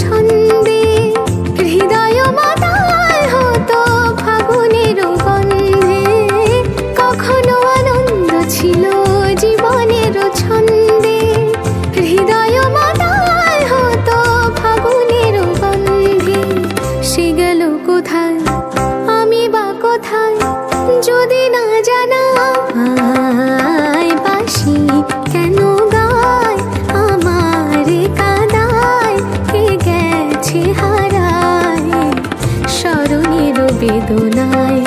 ছন্দে, হৃদয় মাতাল হতো ফাগুনের গন্ধে। কখনো আনন্দ ছিল জীবনের ছন্দে, হৃদয় মাতাল হতো ফাগুনের গন্ধে। সে গেল কোথায়, আমি বা কোথায়, যদি না জানাই। বাঁশি কেন গায় আমার কাদায়, কে গেছে হারায় স্মরণের বেদনায়।